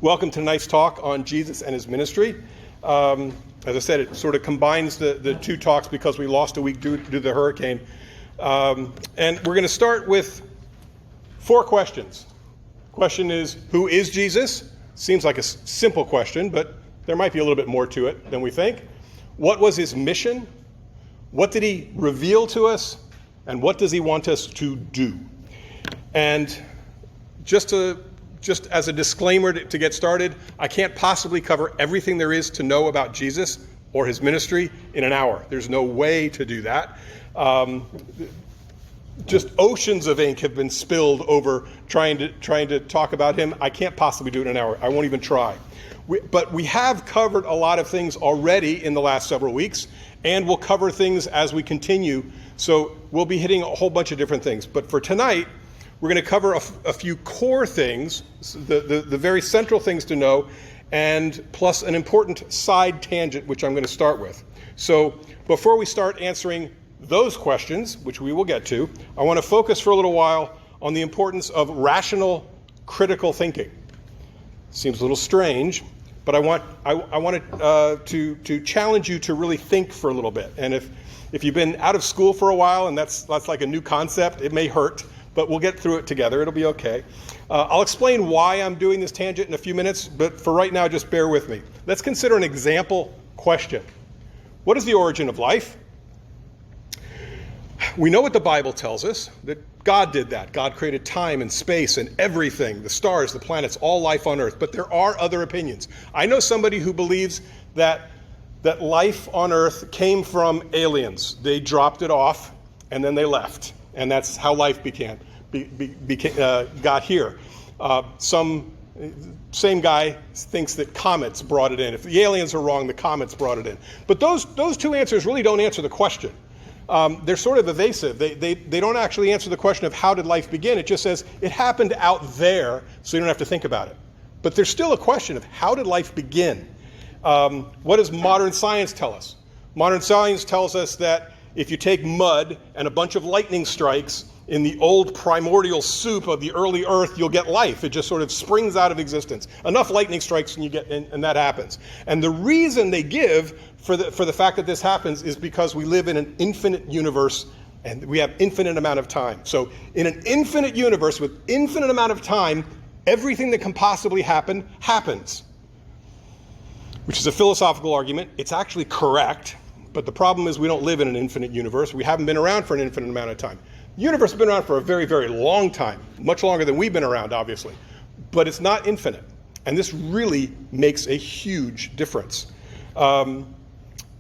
Welcome to tonight's talk on Jesus and his ministry. As I said, it sort of combines the two talks because we lost a week due to the hurricane. And we're going to start with 4 questions. Question is, who is Jesus? Seems like a simple question, but there might be a little bit more to it than we think. What was his mission? What did he reveal to us? And what does he want us to do? And just as a disclaimer to get started, I can't possibly cover everything there is to know about Jesus or his ministry in an hour. There's no way to do that. Just oceans of ink have been spilled over trying to talk about him. I can't possibly do it in an hour. I won't even try. But we have covered a lot of things already in the last several weeks, and we'll cover things as we continue. So we'll be hitting a whole bunch of different things. But for tonight, we're going to cover a few core things, the very central things to know, and plus an important side tangent, which I'm going to start with. So before we start answering those questions, which we will get to, I want to focus for a little while on the importance of rational, critical thinking. Seems a little strange, but I wanted to challenge you to really think for a little bit. And if you've been out of school for a while and that's like a new concept, it may hurt, but we'll get through it together. It'll be okay. I'll explain why I'm doing this tangent in a few minutes, but for right now, just bear with me. Let's consider an example question. What is the origin of life? We know what the Bible tells us, that God did that. God created time and space and everything, the stars, the planets, all life on Earth. But there are other opinions. I know somebody who believes that life on Earth came from aliens. They dropped it off and then they left. And that's how life got here. Same guy thinks that comets brought it in. If the aliens are wrong, the comets brought it in. But those two answers really don't answer the question. They're sort of evasive. They don't actually answer the question of how did life begin. It just says it happened out there, so you don't have to think about it. But there's still a question of how did life begin? What does modern science tell us? Modern science tells us that if you take mud and a bunch of lightning strikes in the old primordial soup of the early Earth, you'll get life. It just sort of springs out of existence. Enough lightning strikes and that happens. And the reason they give for the fact that this happens is because we live in an infinite universe and we have infinite amount of time. So in an infinite universe with infinite amount of time, everything that can possibly happen happens. Which is a philosophical argument. It's actually correct. But the problem is we don't live in an infinite universe. We haven't been around for an infinite amount of time. The universe has been around for a very, very long time, much longer than we've been around, obviously. But it's not infinite. And this really makes a huge difference. To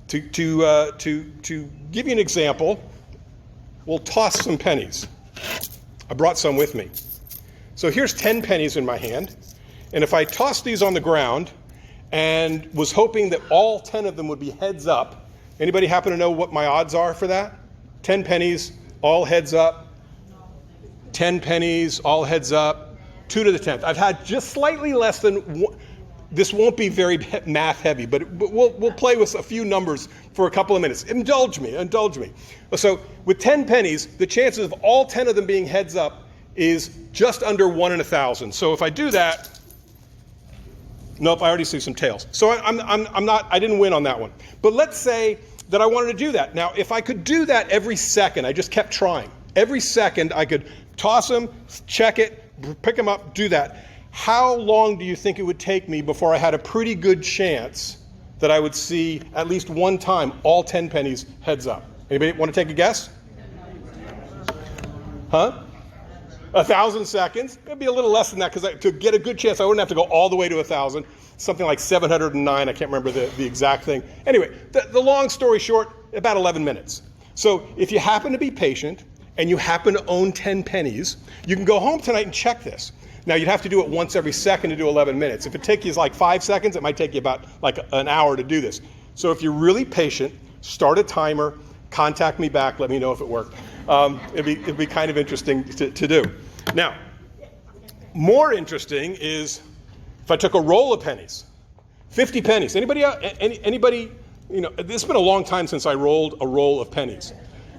give you an example, we'll toss some pennies. I brought some with me. So here's 10 pennies in my hand. And if I toss these on the ground and was hoping that all 10 of them would be heads up, anybody happen to know what my odds are for that? 10 pennies, all heads up. 10 pennies, all heads up. 2 to the 10th. I've had just slightly less than one. This won't be very math heavy, but we'll play with a few numbers for a couple of minutes. Indulge me. So with 10 pennies, the chances of all 10 of them being heads up is just under 1 in 1,000. So if I do that, nope, I already see some tails. So I didn't win on that one. But let's say that I wanted to do that. Now, if I could do that every second, I just kept trying. Every second I could toss them, check it, pick them up, do that. How long do you think it would take me before I had a pretty good chance that I would see at least one time all 10 pennies heads up? Anybody want to take a guess? Huh? 1,000 seconds. It'd be a little less than that because to get a good chance, I wouldn't have to go all the way to 1,000. Something like 709. I can't remember the exact thing. Anyway, the long story short, about 11 minutes. So if you happen to be patient and you happen to own 10 pennies, you can go home tonight and check this. Now, you'd have to do it once every second to do 11 minutes. If it takes you like 5 seconds, it might take you about like an hour to do this. So if you're really patient, start a timer, contact me back, let me know if it worked. It'd be kind of interesting to do. Now, more interesting is if I took a roll of pennies, 50 pennies. Anybody, it's been a long time since I rolled a roll of pennies.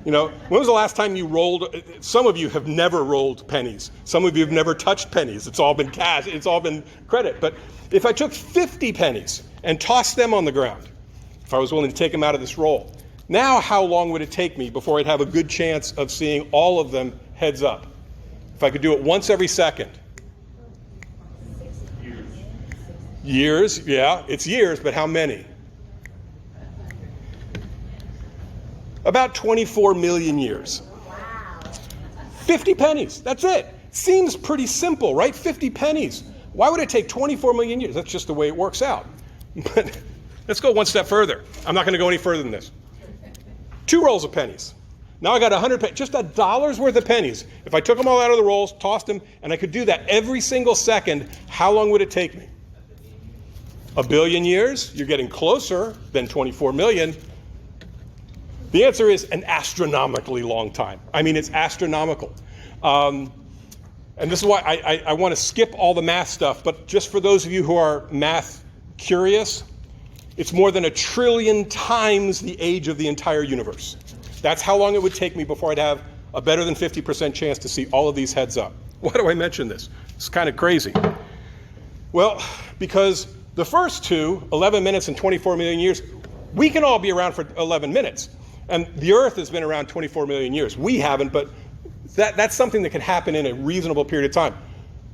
You know, when was the last time you rolled? Some of you have never rolled pennies. Some of you have never touched pennies. It's all been cash. It's all been credit. But if I took 50 pennies and tossed them on the ground, if I was willing to take them out of this roll, now how long would it take me before I'd have a good chance of seeing all of them heads up? If I could do it once every second. Years, yeah, it's years, but how many? About 24 million years. 50 pennies, that's it. Seems pretty simple, right? 50 pennies. Why would it take 24 million years? That's just the way it works out. But let's go one step further. I'm not going to go any further than this. 2 rolls of pennies. Now I got 100 pennies, just $1 worth of pennies. If I took them all out of the rolls, tossed them, and I could do that every single second, how long would it take me? A billion years? You're getting closer than 24 million. The answer is an astronomically long time. I mean, it's astronomical. And this is why I want to skip all the math stuff, but just for those of you who are math curious, it's more than 1 trillion times the age of the entire universe. That's how long it would take me before I'd have a better than 50% chance to see all of these heads up. Why do I mention this? It's kind of crazy. Well, because the first two, 11 minutes and 24 million years, we can all be around for 11 minutes. And the Earth has been around 24 million years. We haven't, but that's something that can happen in a reasonable period of time.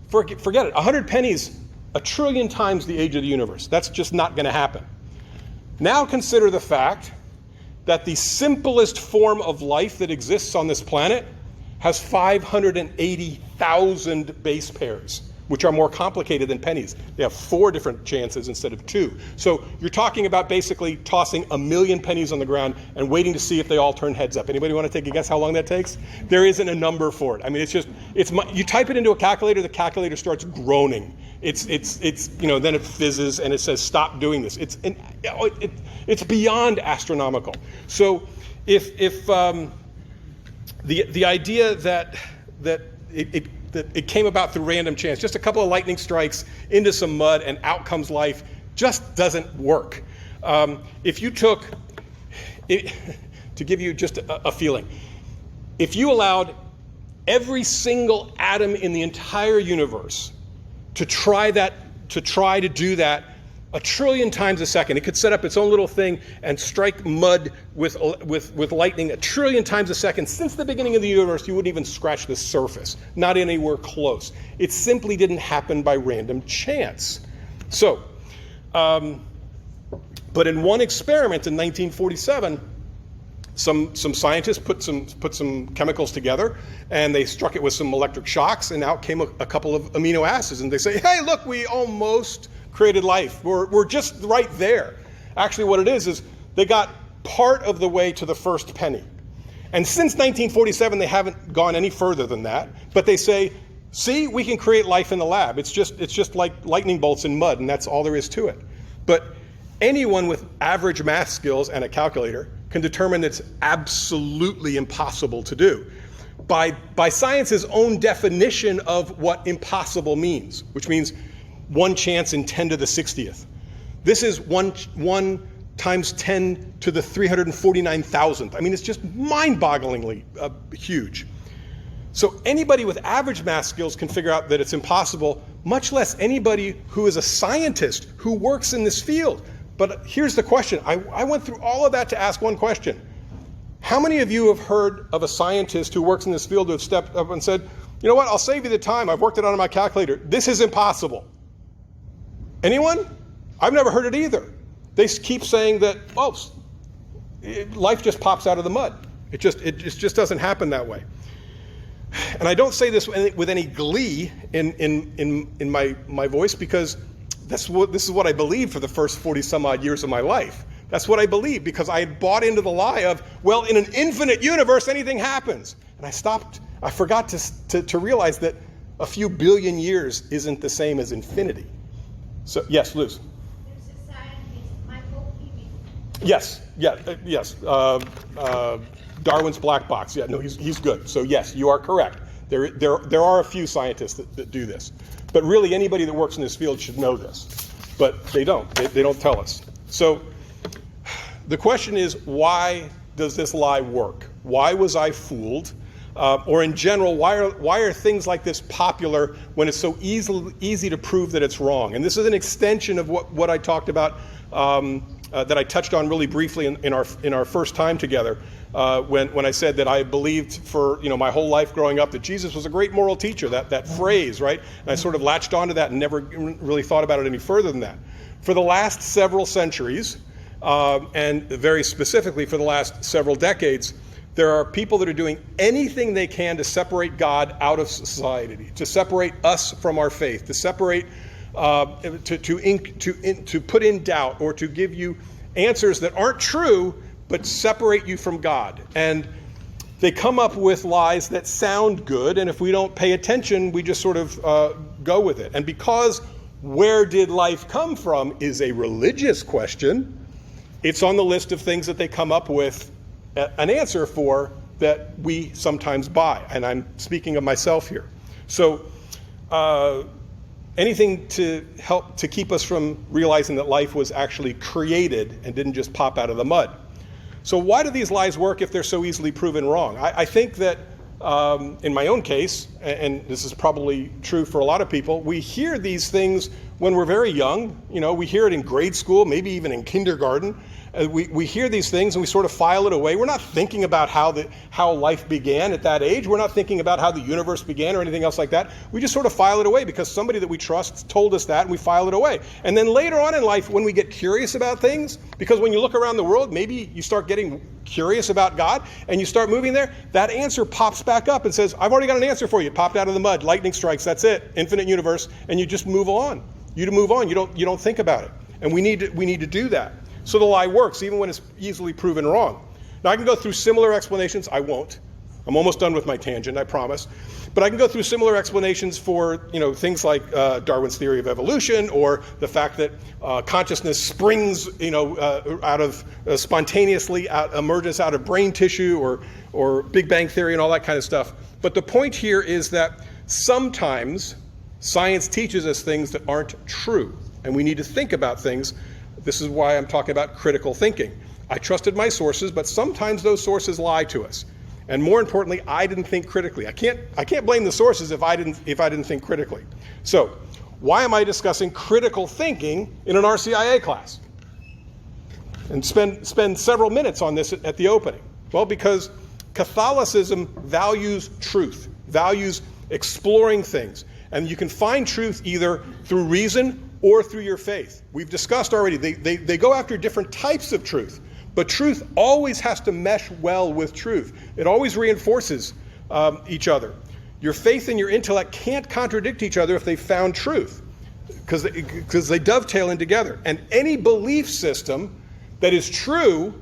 Forget it. 100 pennies, 1 trillion times the age of the universe. That's just not going to happen. Now consider the fact that the simplest form of life that exists on this planet has 580,000 base pairs, which are more complicated than pennies. They have 4 different chances instead of 2. So you're talking about basically tossing 1 million pennies on the ground and waiting to see if they all turn heads up. Anybody want to take a guess how long that takes? There isn't a number for it. I mean, you type it into a calculator, the calculator starts groaning. It's then it fizzes and it says stop doing this. It's beyond astronomical. So if the idea that it came about through random chance, just a couple of lightning strikes into some mud and out comes life, just doesn't work. If you took, to give you just a feeling, if you allowed every single atom in the entire universe to try to do that 1 trillion times a second, it could set up its own little thing and strike mud with lightning 1 trillion times a second. Since the beginning of the universe, you wouldn't even scratch the surface, not anywhere close. It simply didn't happen by random chance. So, but in one experiment in 1947, some scientists put some chemicals together, and they struck it with some electric shocks, and out came a couple of amino acids, and they say, hey, look, we almost created life. We're just right there. Actually, what it is they got part of the way to the first penny. And since 1947, they haven't gone any further than that. But they say, see, we can create life in the lab. It's just like lightning bolts in mud, and that's all there is to it. But anyone with average math skills and a calculator can determine that it's absolutely impossible to do. By science's own definition of what impossible means, which means 1 chance in 10 to the 60th. This is 1 times 10 to the 349,000th. I mean, it's just mind-bogglingly huge. So anybody with average math skills can figure out that it's impossible, much less anybody who is a scientist who works in this field. But here's the question. I went through all of that to ask one question. How many of you have heard of a scientist who works in this field who have stepped up and said, you know what, I'll save you the time. I've worked it out on my calculator. This is impossible. Anyone? I've never heard it either. They keep saying that, life just pops out of the mud. It just doesn't happen that way. And I don't say this with any glee in my voice, because this is what I believed for the first 40 some odd years of my life. That's what I believed, because I had bought into the lie of, well, in an infinite universe, anything happens. And I forgot to realize that a few billion years isn't the same as infinity. So, yes, Luz. There's a scientist, Michael Peavy. Yes. Darwin's black box. Yeah, no, he's good. So yes, you are correct. There are a few scientists that do this, but really anybody that works in this field should know this, but they don't. They don't tell us. So the question is, why does this lie work? Why was I fooled? Or in general, why are things like this popular when it's so easy to prove that it's wrong? And this is an extension of what I talked about, that I touched on really briefly in our first time together, when I said that I believed for my whole life growing up that Jesus was a great moral teacher. That phrase, right? And I sort of latched onto that and never really thought about it any further than that. For the last several centuries, and very specifically for the last several decades, there are people that are doing anything they can to separate God out of society, to separate us from our faith, to separate, to put in doubt or to give you answers that aren't true, but separate you from God. And they come up with lies that sound good, and if we don't pay attention, we just sort of go with it. And because where did life come from is a religious question, it's on the list of things that they come up with an answer for that we sometimes buy. And I'm speaking of myself here. So anything to help to keep us from realizing that life was actually created and didn't just pop out of the mud. So why do these lies work if they're so easily proven wrong? I think that in my own case, and this is probably true for a lot of people, we hear these things when we're very young. We hear it in grade school, maybe even in kindergarten. We hear these things and we sort of file it away. We're not thinking about how life began at that age. We're not thinking about how the universe began or anything else like that. We just sort of file it away because somebody that we trust told us that, and we file it away. And then later on in life, when we get curious about things, because when you look around the world, maybe you start getting curious about God and you start moving there, that answer pops back up and says, I've already got an answer for you. It popped out of the mud, lightning strikes, that's it, infinite universe, and you just move on. You don't think about it. And we need to do that. So the lie works, even when it's easily proven wrong. Now, I can go through similar explanations. I won't. I'm almost done with my tangent, I promise. But I can go through similar explanations for things like Darwin's theory of evolution, or the fact that consciousness springs out of spontaneously emerges out of brain tissue, or Big Bang theory and all that kind of stuff. But the point here is that sometimes science teaches us things that aren't true, and we need to think about things. This is why I'm talking about critical thinking. I trusted my sources, but sometimes those sources lie to us. And more importantly, I didn't think critically. I can't blame the sources if I didn't think critically. So, why am I discussing critical thinking in an RCIA class? And spend several minutes on this at the opening. Well, because Catholicism values truth, values exploring things. And you can find truth either through reason or through your faith. We've discussed already, they go after different types of truth, but truth always has to mesh well with truth. It always reinforces each other. Your faith and your intellect can't contradict each other if they found truth, because they dovetail in together. And any belief system that is true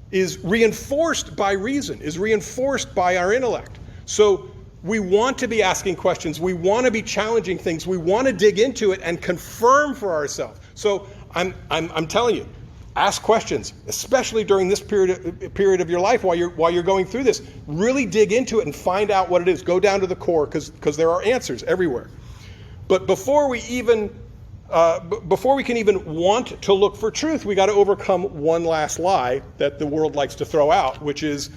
is reinforced by reason, is reinforced by our intellect. So we want to be asking questions. We want to be challenging things. We want to dig into it and confirm for ourselves. So I'm telling you, ask questions, especially during this period of your life while you're going through this. Really dig into it and find out what it is. Go down to the core, because there are answers everywhere. But before we can even want to look for truth, we got to overcome one last lie that the world likes to throw out, which is,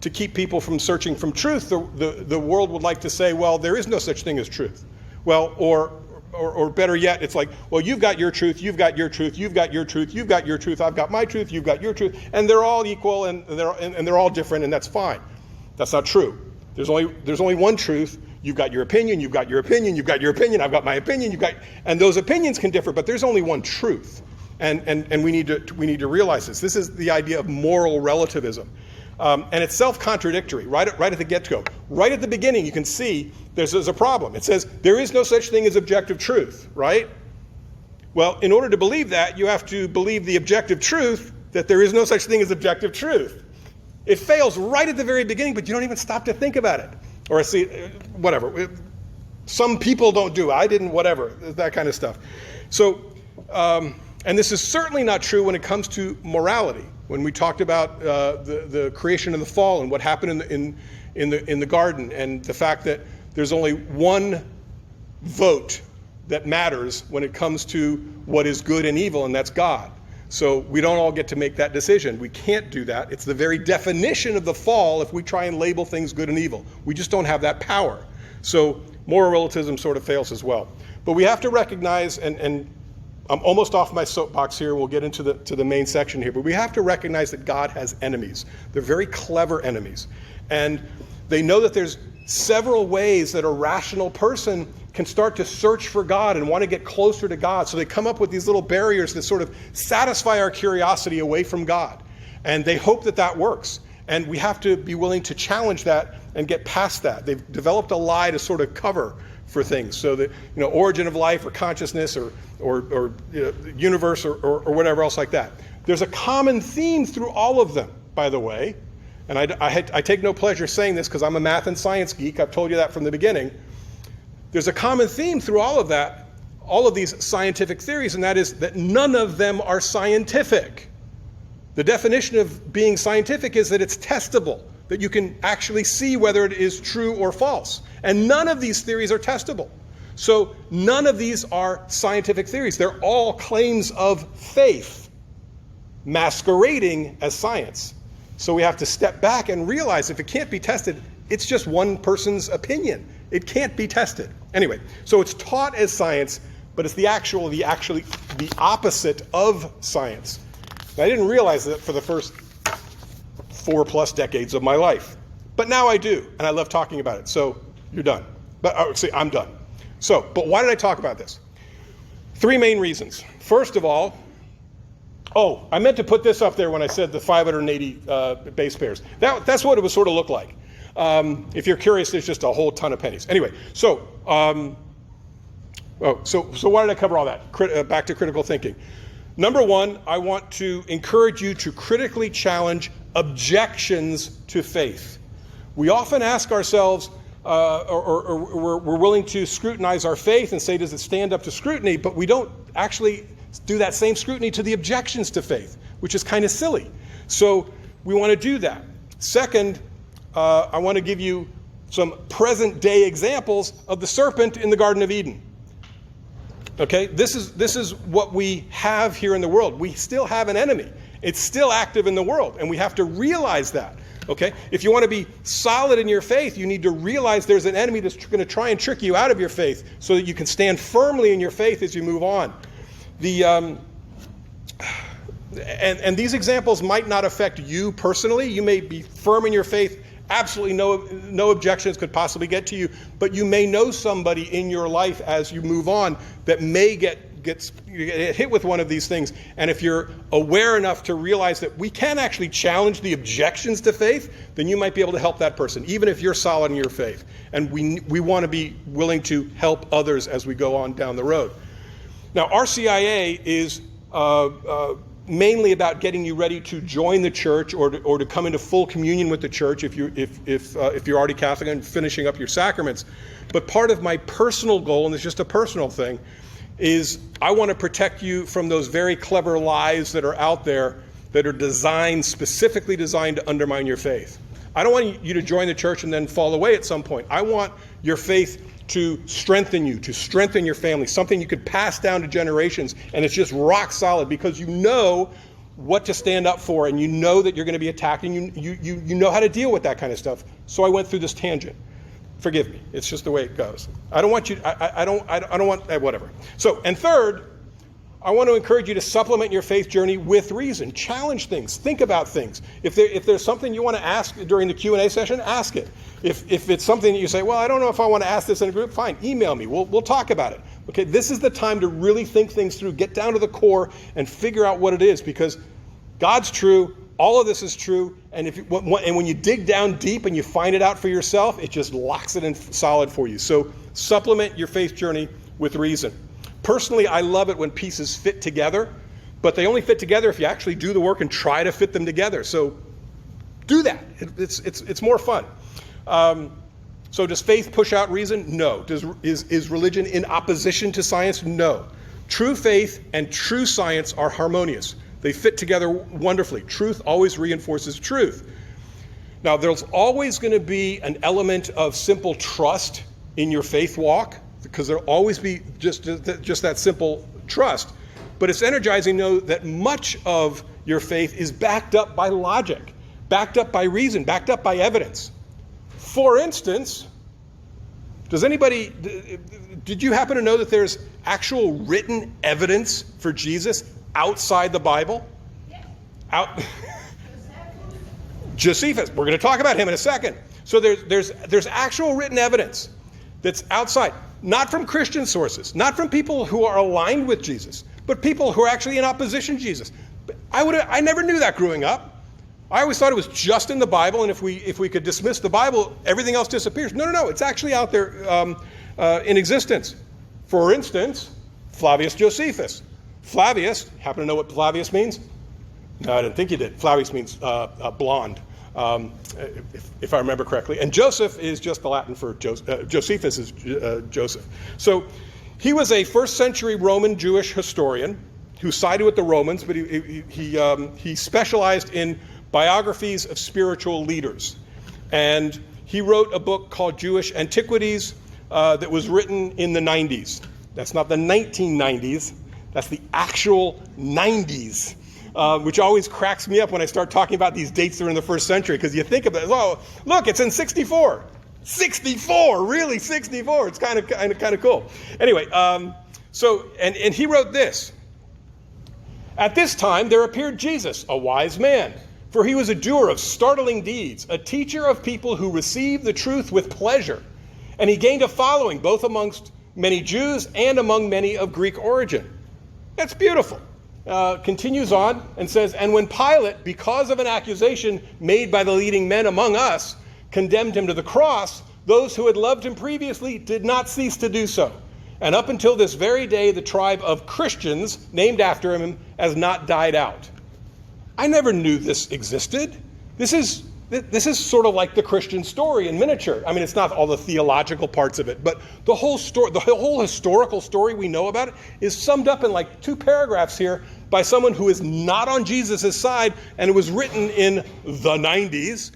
to keep people from searching from truth, the world would like to say, well, there is no such thing as truth. Well, or better yet, it's like, well, you've got your truth, you've got your truth, you've got your truth, you've got your truth, I've got my truth, you've got your truth, and they're all equal and they're all different, and that's fine. That's not true. There's only one truth. You've got your opinion, you've got your opinion, you've got your opinion, I've got my opinion, and those opinions can differ, but there's only one truth. And we need to realize this. This is the idea of moral relativism. And it's self-contradictory right at the get-go. Right at the beginning, you can see there's a problem. It says, there is no such thing as objective truth, right? Well, in order to believe that, you have to believe the objective truth that there is no such thing as objective truth. It fails right at the very beginning, but you don't even stop to think about it. Or see, whatever. Some people don't do it. I didn't, whatever, that kind of stuff. So, and this is certainly not true when it comes to morality. When we talked about the creation and the fall and what happened in the garden, and the fact that there's only one vote that matters when it comes to what is good and evil, and that's God. So we don't all get to make that decision. We can't do that. It's the very definition of the fall if we try and label things good and evil. We just don't have that power. So moral relativism sort of fails as well. But we have to recognize, and I'm almost off my soapbox here, we'll get into the main section here, but we have to recognize that God has enemies. They're very clever enemies. And they know that there's several ways that a rational person can start to search for God and want to get closer to God. So they come up with these little barriers that sort of satisfy our curiosity away from God. And they hope that that works. And we have to be willing to challenge that and get past that. They've developed a lie to sort of cover for things. So that, origin of life or consciousness or universe or whatever else like that. There's a common theme through all of them, by the way. And I take no pleasure saying this because I'm a math and science geek. I've told you that from the beginning. There's a common theme through all of that, all of these scientific theories, and that is that none of them are scientific. The definition of being scientific is that it's testable, that you can actually see whether it is true or false. And none of these theories are testable. So none of these are scientific theories. They're all claims of faith, masquerading as science. So we have to step back and realize if it can't be tested, it's just one person's opinion. It can't be tested. Anyway, so it's taught as science, but it's the opposite of science. And I didn't realize that for the first 4+ decades of my life. But now I do, and I love talking about it. So you're done. But see, I'm done. So, but why did I talk about this? 3 main reasons. First of all, I meant to put this up there when I said the 580 base pairs. That's what it would sort of look like. If you're curious, there's just a whole ton of pennies. Anyway, so why did I cover all that? Back to critical thinking. Number 1, I want to encourage you to critically challenge objections to faith. We often ask ourselves, or we're willing to scrutinize our faith and say, does it stand up to scrutiny? But we don't actually do that same scrutiny to the objections to faith, which is kind of silly. So we want to do that. Second, I want to give you some present-day examples of the serpent in the Garden of Eden. Okay, this is what we have here in the world. We still have an enemy. It's still active in the world, and we have to realize that. Okay, if you want to be solid in your faith, you need to realize there's an enemy that's going to try and trick you out of your faith so that you can stand firmly in your faith as you move on. And these examples might not affect you personally. You may be firm in your faith. Absolutely no objections could possibly get to you, but you may know somebody in your life as you move on that may get hit with one of these things. And if you're aware enough to realize that we can actually challenge the objections to faith, then you might be able to help that person, even if you're solid in your faith. And we want to be willing to help others as we go on down the road. Now, RCIA is mainly about getting you ready to join the church or to come into full communion with the church if you're already Catholic and finishing up your sacraments. But part of my personal goal, and it's just a personal thing, is I want to protect you from those very clever lies that are out there that are specifically designed to undermine your faith. I don't want you to join the church and then fall away at some point. I want your faith to strengthen you, to strengthen your family, something you could pass down to generations, and it's just rock solid because you know what to stand up for, and you know that you're going to be attacked, and you know how to deal with that kind of stuff. So I went through this tangent. Forgive me. It's just the way it goes. I don't want you. I don't want whatever. So, and third, I want to encourage you to supplement your faith journey with reason. Challenge things. Think about things. If there's something you want to ask during the Q&A session, ask it. If it's something that you say, well, I don't know if I want to ask this in a group, fine, email me. We'll talk about it. Okay, this is the time to really think things through, get down to the core, and figure out what it is, because God's true. All of this is true, and when you dig down deep and you find it out for yourself, it just locks it in solid for you. So supplement your faith journey with reason. Personally, I love it when pieces fit together, but they only fit together if you actually do the work and try to fit them together. So do that. It's more fun. So does faith push out reason? No. Is religion in opposition to science? No. True faith and true science are harmonious. They fit together wonderfully. Truth always reinforces truth. Now, there's always going to be an element of simple trust in your faith walk, because there'll always be just that simple trust. but it's energizing to know that much of your faith is backed up by logic, backed up by reason, backed up by evidence. For instance, did you happen to know that there's actual written evidence for Jesus outside the Bible? Yes. Josephus, we're going to talk about him in a second. So there's actual written evidence that's outside, not from Christian sources, not from people who are aligned with Jesus, but people who are actually in opposition to Jesus. I never knew that growing up. I always thought it was just in the Bible, and if we could dismiss the Bible, everything else disappears. No, it's actually out there in existence. For instance, Flavius Josephus. Flavius, happen to know what Flavius means? No, I didn't think you did. Flavius means blonde, if I remember correctly. And Joseph is just the Latin for Josephus is Joseph. So he was a first century Roman Jewish historian who sided with the Romans, but he specialized in biographies of spiritual leaders. And he wrote a book called Jewish Antiquities that was written in the 90s. That's not the 1990s. That's the actual 90s, which always cracks me up when I start talking about these dates that are in the first century, because you think of it as, oh, look, it's in 64. 64, really 64. It's kind of cool. Anyway, and he wrote this. At this time there appeared Jesus, a wise man, for he was a doer of startling deeds, a teacher of people who received the truth with pleasure. And he gained a following both amongst many Jews and among many of Greek origin. That's beautiful. Continues on and says, and when Pilate, because of an accusation made by the leading men among us, condemned him to the cross, those who had loved him previously did not cease to do so. And up until this very day, the tribe of Christians, named after him, has not died out. I never knew this existed. This is sort of like the Christian story in miniature. I mean, it's not all the theological parts of it, but the whole story, the whole historical story we know about it is summed up in like 2 paragraphs here by someone who is not on Jesus' side, and it was written in the 90s.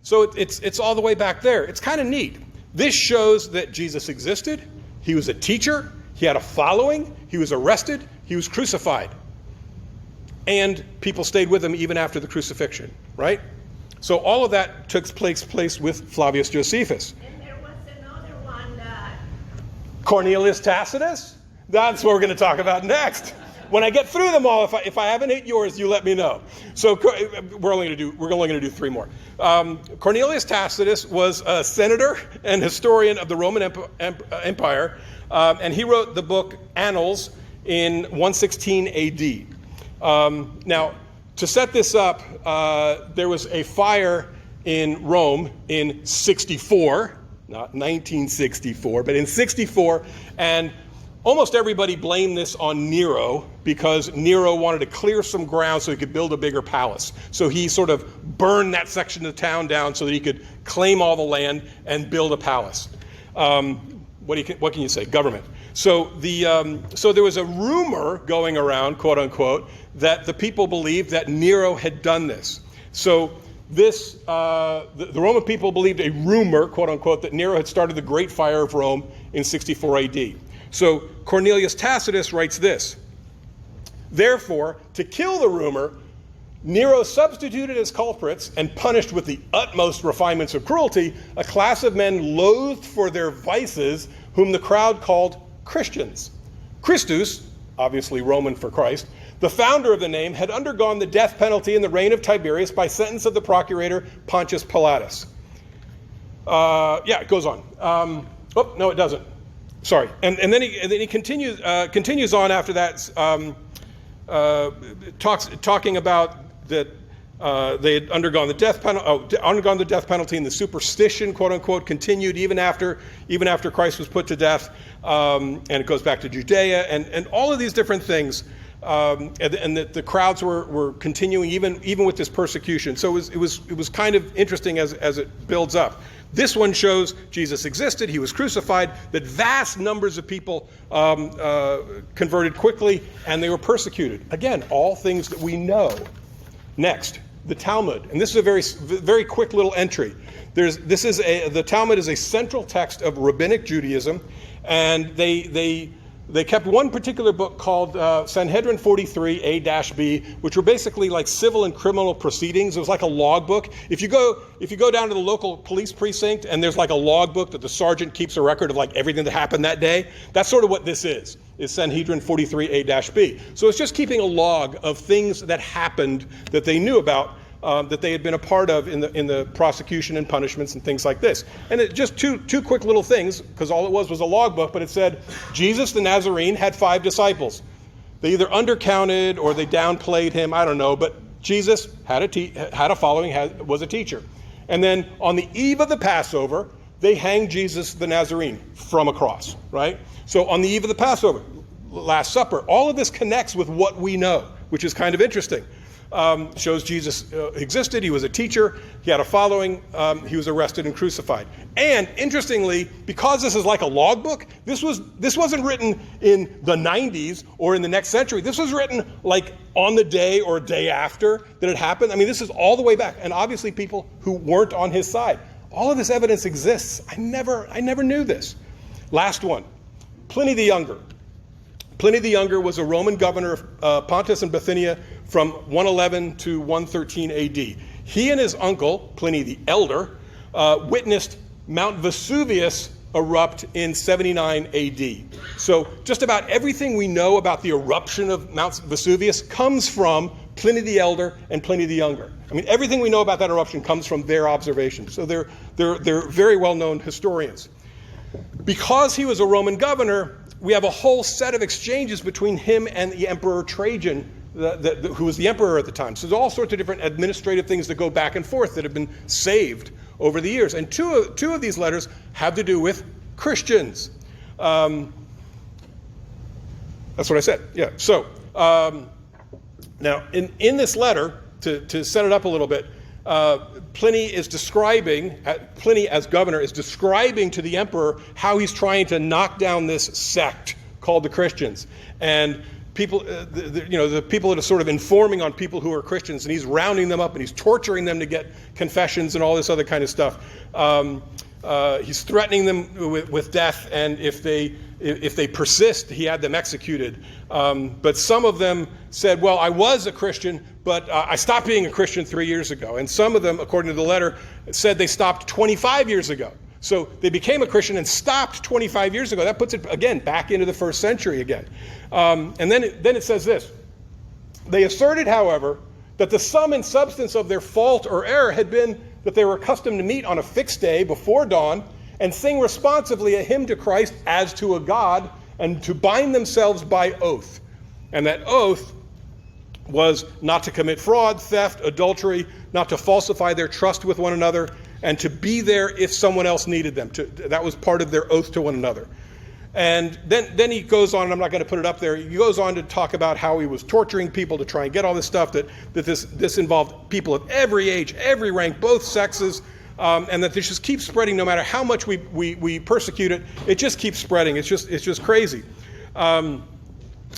So it's all the way back there. It's kind of neat. This shows that Jesus existed. He was a teacher. He had a following. He was arrested. He was crucified. And people stayed with him even after the crucifixion, right? So all of that took place with Flavius Josephus. And there was another one that... Cornelius Tacitus? That's what we're going to talk about next. When I get through them all, if I haven't hit yours, you let me know. So we're only going to do 3 more. Cornelius Tacitus was a senator and historian of the Roman Empire, and he wrote the book Annals in 116 A.D. Now, to set this up, there was a fire in Rome in 64, not 1964, but in 64, and almost everybody blamed this on Nero because Nero wanted to clear some ground so he could build a bigger palace. So he sort of burned that section of town down so that he could claim all the land and build a palace. What can you say? Government. So there was a rumor going around, quote unquote, that the people believed that Nero had done this. So the Roman people believed a rumor, quote unquote, that Nero had started the Great Fire of Rome in 64 AD. So Cornelius Tacitus writes this: therefore, to kill the rumor, Nero substituted as culprits and punished with the utmost refinements of cruelty a class of men loathed for their vices, whom the crowd called Christians. Christus, obviously Roman for Christ, the founder of the name, had undergone the death penalty in the reign of Tiberius by sentence of the procurator Pontius Pilatus. It goes on. No, it doesn't. Sorry. And then he continues on after that, talking about that they had undergone the death penalty, and the superstition, quote unquote, continued even after Christ was put to death, and it goes back to Judea and all of these different things, and that the crowds were continuing even with this persecution. So it was kind of interesting as it builds up. This one shows Jesus existed, he was crucified, that vast numbers of people converted quickly, and they were persecuted. Again, all things that we know. Next, the Talmud, and this is a very, very quick little entry. The Talmud is a central text of rabbinic Judaism, and they They kept one particular book called Sanhedrin 43A-B, which were basically like civil and criminal proceedings. It was like a log book. If you go down to the local police precinct and there's like a log book that the sergeant keeps a record of like everything that happened that day, that's sort of what this is Sanhedrin 43A-B. So it's just keeping a log of things that happened that they knew about, that they had been a part of in the prosecution and punishments and things like this. And it just two quick little things, because all it was a logbook, but it said Jesus the Nazarene had 5 disciples. They either undercounted or they downplayed him, I don't know, but Jesus had a following, was a teacher. And then on the eve of the Passover, they hanged Jesus the Nazarene from a cross, right? So on the eve of the Passover, Last Supper, all of this connects with what we know, which is kind of interesting. Shows Jesus existed. He was a teacher. He had a following. He was arrested and crucified. And interestingly, because this is like a logbook, this wasn't written in the 90s or in the next century. This was written like on the day or day after that it happened. I mean, this is all the way back. And obviously people who weren't on his side. All of this evidence exists. I never knew this. Last one, Pliny the Younger. Pliny the Younger was a Roman governor of Pontus and Bithynia from 111 to 113 AD. He and his uncle, Pliny the Elder, witnessed Mount Vesuvius erupt in 79 AD. So just about everything we know about the eruption of Mount Vesuvius comes from Pliny the Elder and Pliny the Younger. I mean, everything we know about that eruption comes from their observations. So they're very well-known historians. Because he was a Roman governor, we have a whole set of exchanges between him and the Emperor Trajan, who was the emperor at the time. So there's all sorts of different administrative things that go back and forth that have been saved over the years. And two of these letters have to do with Christians. That's what I said. Yeah. So now in this letter, to set it up a little bit, Pliny as governor is describing to the emperor how he's trying to knock down this sect called the Christians. And people, the people that are sort of informing on people who are Christians, and he's rounding them up and he's torturing them to get confessions and all this other kind of stuff. He's threatening them with death, and if they persist, he had them executed. But some of them said, well, I was a Christian, but I stopped being a Christian 3 years ago. And some of them, according to the letter, said they stopped 25 years ago. So they became a Christian and stopped 25 years ago. That puts it, again, back into the first century again. And then it says this. They asserted, however, that the sum and substance of their fault or error had been that they were accustomed to meet on a fixed day before dawn and sing responsively a hymn to Christ as to a God, and to bind themselves by oath. And that oath was not to commit fraud, theft, adultery, not to falsify their trust with one another, and to be there if someone else needed them. That was part of their oath to one another. And then he goes on, and I'm not going to put it up there, he goes on to talk about how he was torturing people to try and get all this stuff, that this involved people of every age, every rank, both sexes, and that this just keeps spreading no matter how much we persecute it. It just keeps spreading. It's just crazy. And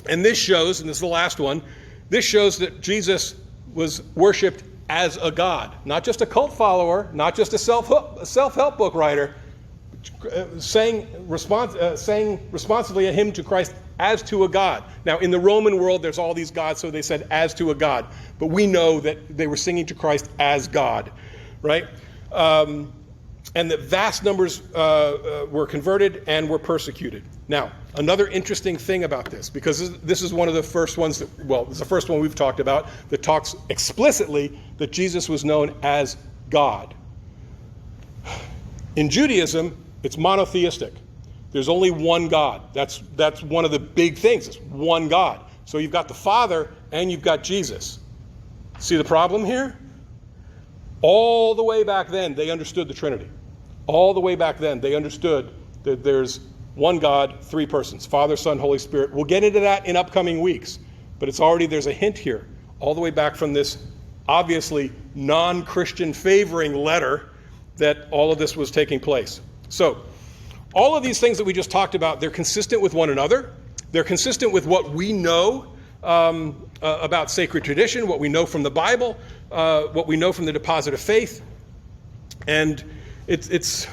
this shows, and this is the last one, this shows that Jesus was worshipped as a God, not just a cult follower, not just a self-help book writer, saying responsibly a hymn to Christ as to a God. Now, in the Roman world, there's all these gods, so they said as to a God. But we know that they were singing to Christ as God, right? And that vast numbers were converted and were persecuted. Now, another interesting thing about this, because this is one of the first ones it's the first one we've talked about that talks explicitly that Jesus was known as God. In Judaism, it's monotheistic. There's only one God. That's one of the big things. It's one God. So you've got the Father and you've got Jesus. See the problem here? All the way back then, they understood the Trinity. All the way back then, they understood that there's one God, three persons, Father, Son, Holy Spirit. We'll get into that in upcoming weeks, but there's a hint here, all the way back from this obviously non-Christian favoring letter that all of this was taking place. So, all of these things that we just talked about, they're consistent with one another. They're consistent with what we know about sacred tradition, what we know from the Bible, what we know from the deposit of faith. And it's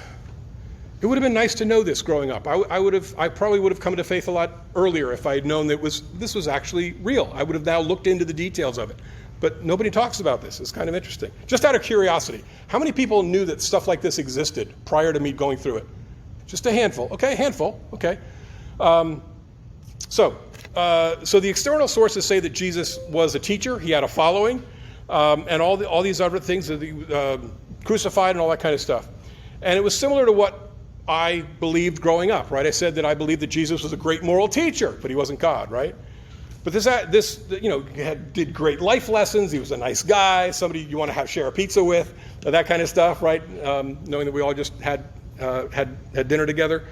It would have been nice to know this growing up. I probably would have come to faith a lot earlier if I had known that this was actually real. I would have now looked into the details of it. But nobody talks about this. It's kind of interesting. Just out of curiosity, how many people knew that stuff like this existed prior to me going through it? Just a handful. Okay, handful. Okay. So the external sources say that Jesus was a teacher. He had a following, and all these other things, crucified and all that kind of stuff. And it was similar to what I believed growing up, right? I said that I believed that Jesus was a great moral teacher, but he wasn't God, right? But this did great life lessons. He was a nice guy, somebody you want to share a pizza with, that kind of stuff, right? Knowing that we all just had dinner together.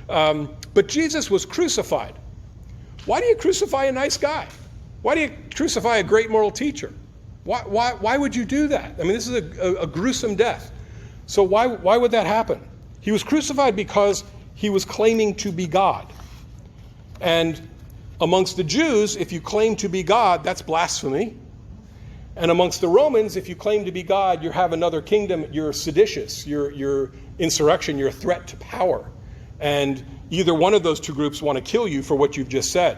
But Jesus was crucified. Why do you crucify a nice guy? Why do you crucify a great moral teacher? Why would you do that? I mean, this is a gruesome death. So why would that happen? He was crucified because he was claiming to be God. And amongst the Jews, if you claim to be God, that's blasphemy. And amongst the Romans, if you claim to be God, you have another kingdom, you're seditious, you're insurrection, you're a threat to power. And either one of those two groups want to kill you for what you've just said.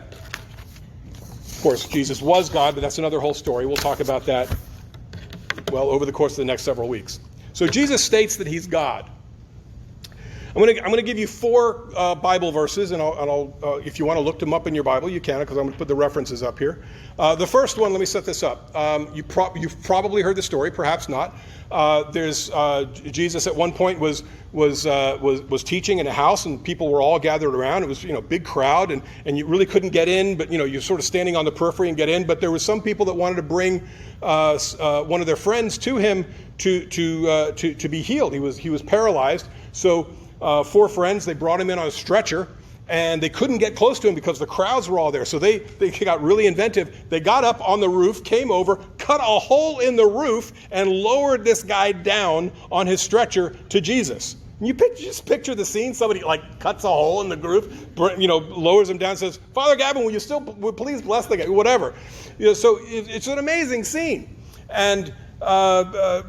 Of course, Jesus was God, but that's another whole story. We'll talk about that, over the course of the next several weeks. So Jesus states that he's God. I'm going to give you 4 Bible verses, and I'll if you want to look them up in your Bible, you can, because I'm going to put the references up here. The first one, let me set this up. You've probably heard the story, perhaps not. There's Jesus at one point was teaching in a house, and people were all gathered around. It was a big crowd, and you really couldn't get in, but you're sort of standing on the periphery and get in. But there was some people that wanted to bring one of their friends to him to be healed. He was paralyzed, so. 4 friends, they brought him in on a stretcher, and they couldn't get close to him because the crowds were all there. So they got really inventive. They got up on the roof, came over, cut a hole in the roof, and lowered this guy down on his stretcher to Jesus. And you just picture the scene. Somebody cuts a hole in the roof, lowers him down, and says, "Father Gavin, will please bless the guy?" Whatever. So it's an amazing scene. And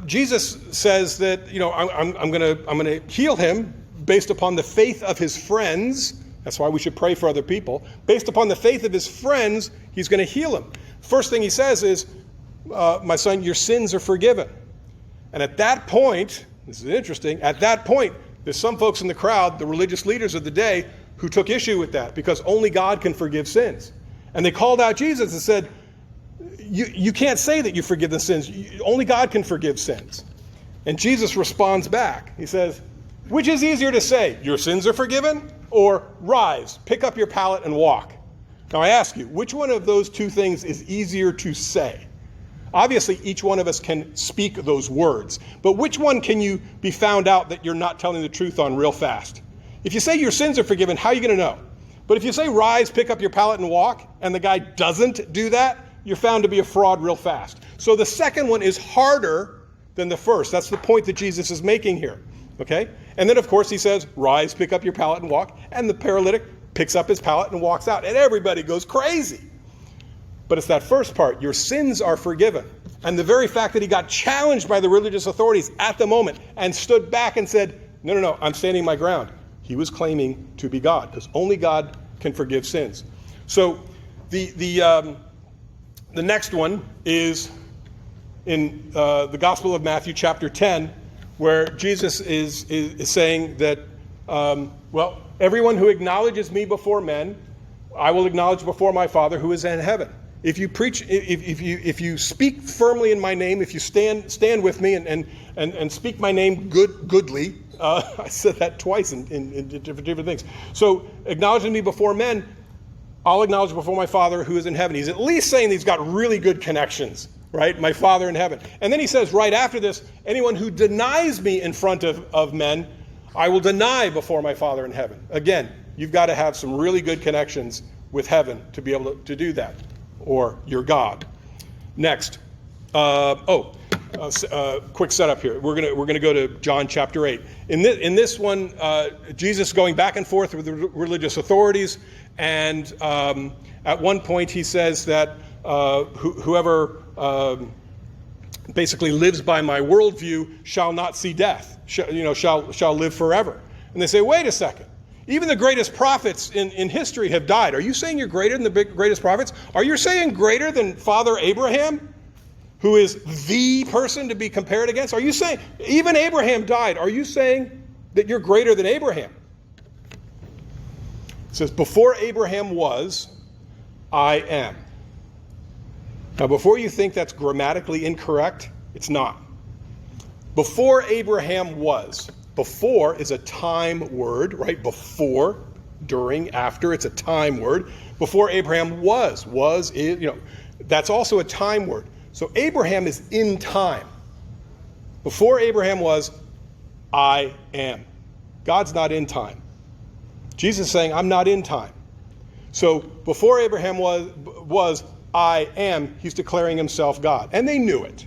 Jesus says that I'm going to heal him based upon the faith of his friends. That's why we should pray for other people. Based upon the faith of his friends, he's going to heal him. First thing he says is, "My son, your sins are forgiven." And at that point, this is interesting, at that point, there's some folks in the crowd, the religious leaders of the day, who took issue with that because only God can forgive sins. And they called out Jesus and said, you can't say that you forgive the sins. Only God can forgive sins. And Jesus responds back. He says, which is easier to say, your sins are forgiven, or rise, pick up your pallet and walk? Now I ask you, which one of those two things is easier to say? Obviously, each one of us can speak those words, but which one can you be found out that you're not telling the truth on real fast? If you say your sins are forgiven, how are you going to know? But if you say rise, pick up your pallet and walk, and the guy doesn't do that, you're found to be a fraud real fast. So the second one is harder than the first. That's the point that Jesus is making here. Okay? And then, of course, he says, rise, pick up your pallet and walk. And the paralytic picks up his pallet and walks out. And everybody goes crazy. But it's that first part, your sins are forgiven. And the very fact that he got challenged by the religious authorities at the moment and stood back and said, no, I'm standing my ground. He was claiming to be God, because only God can forgive sins. So the next one is in the Gospel of Matthew, chapter 10, where Jesus is saying that, everyone who acknowledges me before men, I will acknowledge before my Father who is in heaven. If you preach, if you speak firmly in my name, if you stand with me and speak my name goodly, I said that twice in different things. So acknowledging me before men, I'll acknowledge before my Father who is in heaven. He's at least saying he's got really good connections, right? My Father in heaven. And then he says right after this, anyone who denies me in front of men, I will deny before my Father in heaven. Again, you've got to have some really good connections with heaven to be able to do that, or you're God. Next, quick setup here. We're gonna go to John chapter 8. In this one, Jesus going back and forth with the religious authorities, and at one point he says that whoever basically lives by my worldview shall not see death, shall live forever. And they say, wait a second. Even the greatest prophets in history have died. Are you saying you're greater than the greatest prophets? Are you saying greater than Father Abraham, who is the person to be compared against? Are you saying, even Abraham died, are you saying that you're greater than Abraham? It says, before Abraham was, I am. Now, before you think that's grammatically incorrect, it's not. Before Abraham was. Before is a time word, right? Before, during, after, it's a time word. Before Abraham was, is, that's also a time word. So Abraham is in time. Before Abraham was, I am. God's not in time. Jesus is saying, I'm not in time. So before Abraham was I am, he's declaring himself God. And they knew it,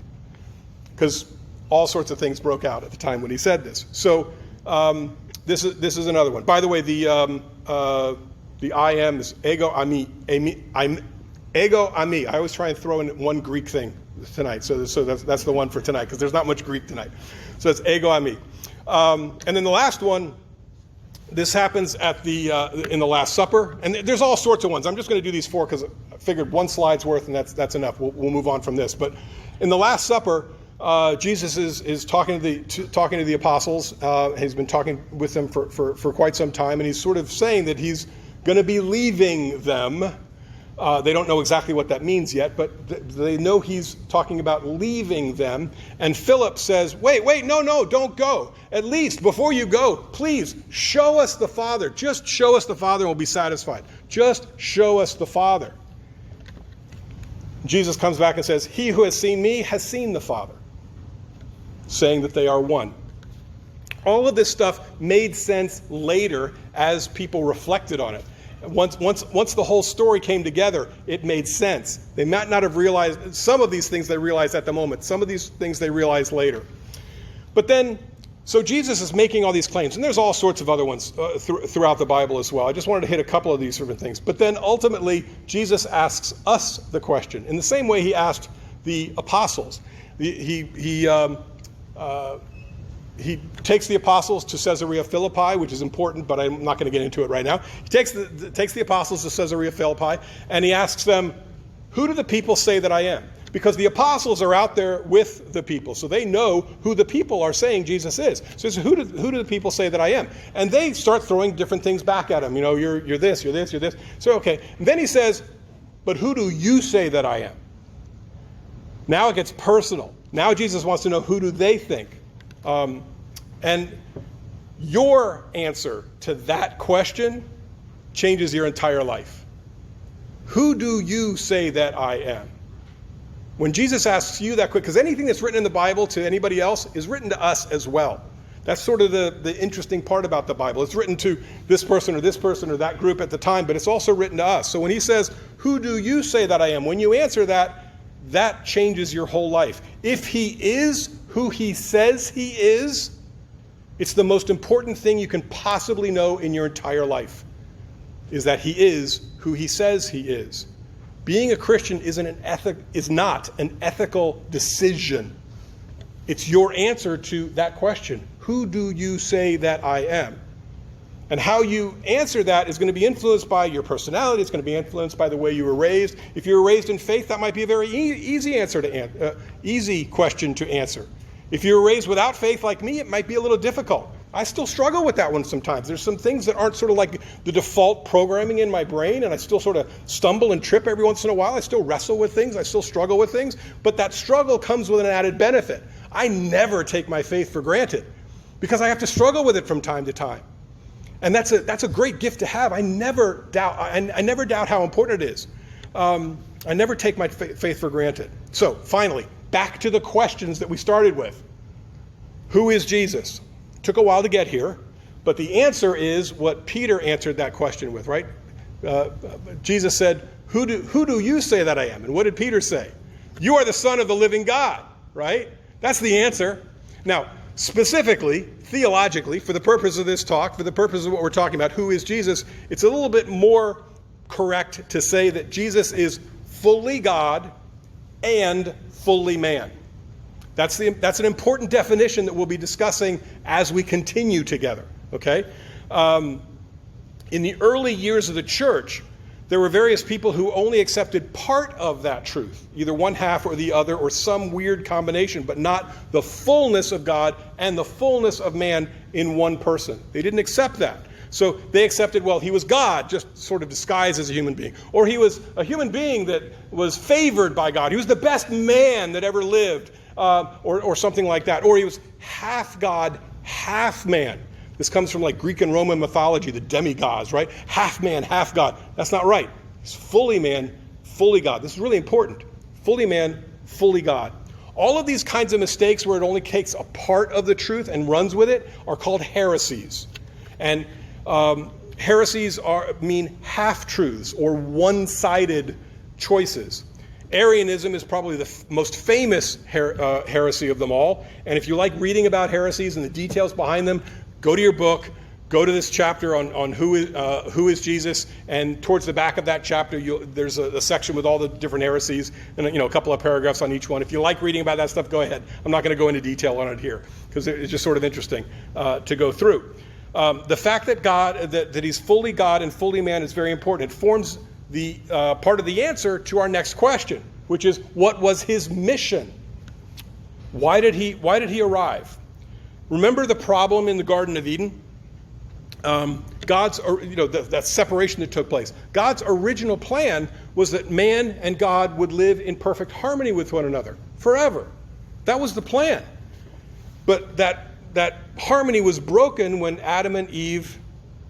because all sorts of things broke out at the time when he said this. So this is another one. By the way, the I am is ego ami. I'm ego ami. I always try and throw in one Greek thing tonight. So that's the one for tonight, because there's not much Greek tonight. So it's ego ami. And then the last one, this happens at in the Last Supper, and there's all sorts of ones. I'm just going to do these four because I figured one slide's worth, and that's enough. We'll move on from this. But in the Last Supper, Jesus is talking to the apostles. He's been talking with them for quite some time, and he's sort of saying that he's going to be leaving them. They don't know exactly what that means yet, but they know he's talking about leaving them. And Philip says, wait, no, don't go. At least before you go, please show us the Father. Just show us the Father and we'll be satisfied. Just show us the Father. Jesus comes back and says, he who has seen me has seen the Father, saying that they are one. All of this stuff made sense later as people reflected on it. Once the whole story came together, it made sense. They might not have realized some of these things they realized at the moment. Some of these things they realized later. But then, so Jesus is making all these claims, and there's all sorts of other ones throughout the Bible as well. I just wanted to hit a couple of these different things. But then ultimately, Jesus asks us the question in the same way he asked the apostles. He takes the apostles to Caesarea Philippi, which is important, but I'm not going to get into it right now. He takes the apostles to Caesarea Philippi, and he asks them, who do the people say that I am? Because the apostles are out there with the people, so they know who the people are saying Jesus is. So he says, who do the people say that I am? And they start throwing different things back at him. You're this, you're this, you're this. So, okay. And then he says, but who do you say that I am? Now it gets personal. Now Jesus wants to know, who do they think? And your answer to that question changes your entire life. Who do you say that I am? When Jesus asks you that question, because anything that's written in the Bible to anybody else is written to us as well. That's sort of the interesting part about the Bible. It's written to this person or that group at the time, but it's also written to us. So when he says, who do you say that I am? When you answer that, that changes your whole life. If he is who he says he is, it's the most important thing you can possibly know in your entire life, is that he is who he says he is. Being a Christian is not an ethical decision. It's your answer to that question. Who do you say that I am? And how you answer that is going to be influenced by your personality. It's going to be influenced by the way you were raised. If you were raised in faith, that might be a very easy question to answer. If you were raised without faith like me, it might be a little difficult. I still struggle with that one sometimes. There's some things that aren't sort of like the default programming in my brain, and I still sort of stumble and trip every once in a while. I still wrestle with things. I still struggle with things. But that struggle comes with an added benefit. I never take my faith for granted because I have to struggle with it from time to time. And that's a great gift to have. I never doubt how important it is. I never take my faith for granted. So finally, back to the questions that we started with. Who is Jesus? Took a while to get here, but the answer is what Peter answered that question with, right? Jesus said, who do you say that I am? And what did Peter say? You are the Son of the living God, right? That's the answer. Now, specifically, theologically, for the purpose of this talk, for the purpose of what we're talking about, who is Jesus, it's a little bit more correct to say that Jesus is fully God and fully man. That's an important definition that we'll be discussing as we continue together. okay? In the early years of the church, there were various people who only accepted part of that truth, either one half or the other, or some weird combination, but not the fullness of God and the fullness of man in one person. They didn't accept that. So they accepted, well, he was God, just sort of disguised as a human being. Or he was a human being that was favored by God. He was the best man that ever lived, or something like that. Or he was half God, half man. This comes from like Greek and Roman mythology, the demigods, right? Half man, half God. That's not right. He's fully man, fully God. This is really important. Fully man, fully God. All of these kinds of mistakes where it only takes a part of the truth and runs with it are called heresies. And heresies mean half-truths or one-sided choices. Arianism is probably the most famous heresy of them all. And if you like reading about heresies and the details behind them, go to your book, go to this chapter on who is Jesus, and towards the back of that chapter, there's a section with all the different heresies, and a couple of paragraphs on each one. If you like reading about that stuff, go ahead. I'm not going to go into detail on it here, because it's just sort of interesting to go through. The fact that that he's fully God and fully man is very important. It forms the part of the answer to our next question, which is, what was his mission? Why did he arrive? Remember the problem in the Garden of Eden? That separation that took place. God's original plan was that man and God would live in perfect harmony with one another forever. That was the plan. But that harmony was broken when Adam and Eve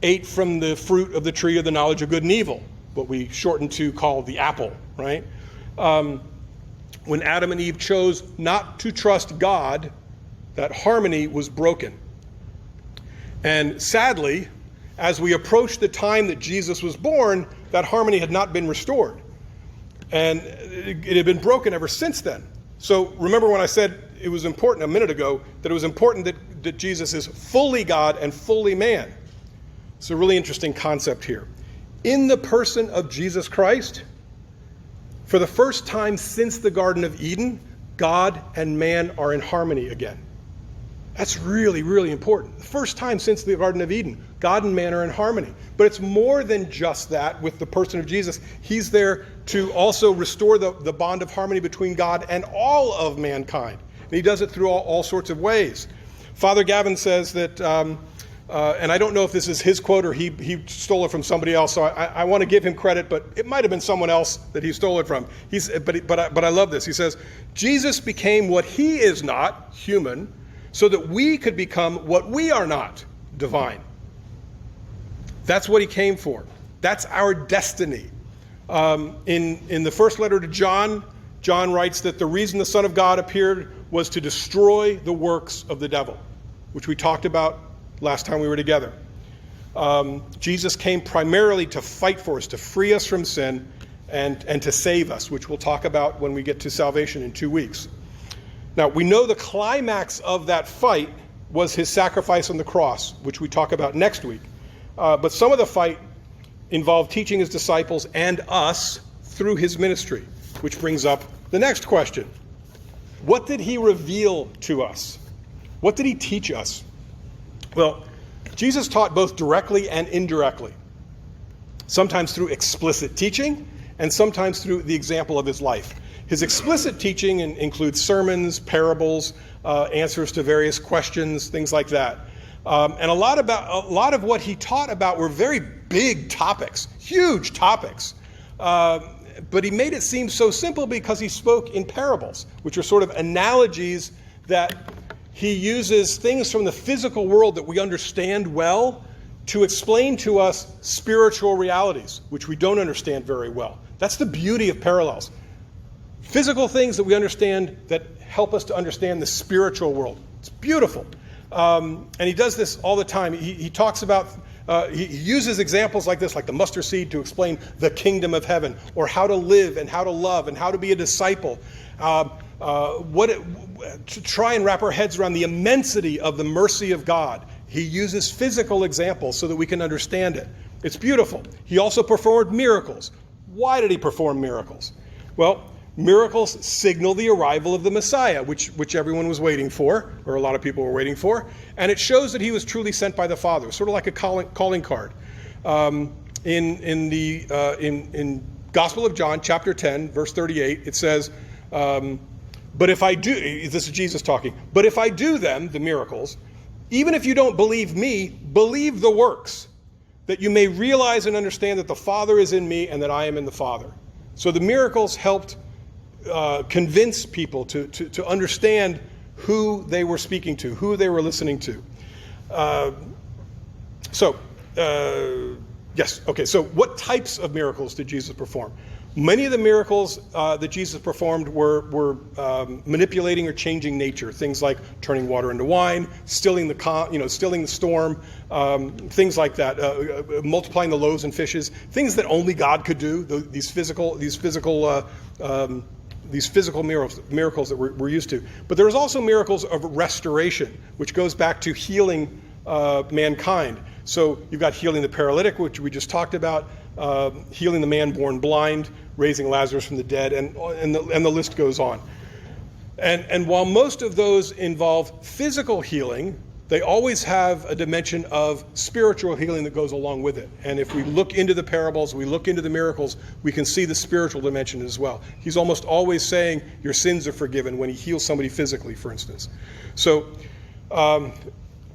ate from the fruit of the tree of the knowledge of good and evil, what we shorten to call the apple, right? When Adam and Eve chose not to trust God, that harmony was broken. And sadly, as we approach the time that Jesus was born, that harmony had not been restored. And it had been broken ever since then. So remember when I said it was important a minute ago, that it was important that Jesus is fully God and fully man. It's a really interesting concept here. In the person of Jesus Christ, for the first time since the Garden of Eden, God and man are in harmony again. That's really, really important. The first time since the Garden of Eden, God and man are in harmony. But it's more than just that with the person of Jesus. He's there to also restore the bond of harmony between God and all of mankind. And he does it through all sorts of ways. Father Gavin says that, and I don't know if this is his quote or he stole it from somebody else, so I want to give him credit, but it might have been someone else that he stole it from. But I love this. He says, Jesus became what he is not, human, so that we could become what we are not, divine. That's what he came for. That's our destiny. In the first letter to John, John writes that the reason the Son of God appeared was to destroy the works of the devil, which we talked about last time we were together. Jesus came primarily to fight for us, to free us from sin, and to save us, which we'll talk about when we get to salvation in 2 weeks. Now, we know the climax of that fight was his sacrifice on the cross, which we talk about next week. But some of the fight involved teaching his disciples and us through his ministry, which brings up the next question. What did he reveal to us? What did he teach us? Well, Jesus taught both directly and indirectly, sometimes through explicit teaching and sometimes through the example of his life. His explicit teaching includes sermons, parables, answers to various questions, things like that. And a lot of what he taught about were very big topics, huge topics. But he made it seem so simple because he spoke in parables, which are sort of analogies that he uses things from the physical world that we understand well to explain to us spiritual realities, which we don't understand very well. That's the beauty of parallels. Physical things that we understand that help us to understand the spiritual world. It's beautiful. And he does this all the time. He talks about, he uses examples like this, like the mustard seed, to explain the kingdom of heaven, or how to live and how to love and how to be a disciple. To try and wrap our heads around the immensity of the mercy of God. He uses physical examples so that we can understand it. It's beautiful. He also performed miracles. Why did he perform miracles? Well, Miracles signal the arrival of the Messiah, which everyone was waiting for, or a lot of people were waiting for. And it shows that he was truly sent by the Father, sort of like a calling card. In Gospel of John, chapter 10, verse 38, it says, but if I do, this is Jesus talking, but if I do them, the miracles, even if you don't believe me, believe the works, that you may realize and understand that the Father is in me and that I am in the Father. So the miracles helped convince people to understand who they were speaking to, who they were listening to. Yes, okay, so what types of miracles did Jesus perform? Many of the miracles that Jesus performed were manipulating or changing nature. Things like turning water into wine, stilling the storm, things like that. Multiplying the loaves and fishes, things that only God could do. These physical miracles that we're used to. But there was also miracles of restoration, which goes back to healing mankind. So you've got healing the paralytic, which we just talked about, healing the man born blind, raising Lazarus from the dead, and the list goes on. And while most of those involve physical healing, they always have a dimension of spiritual healing that goes along with it. And if we look into the parables, we look into the miracles, we can see the spiritual dimension as well. He's almost always saying your sins are forgiven when he heals somebody physically, for instance. So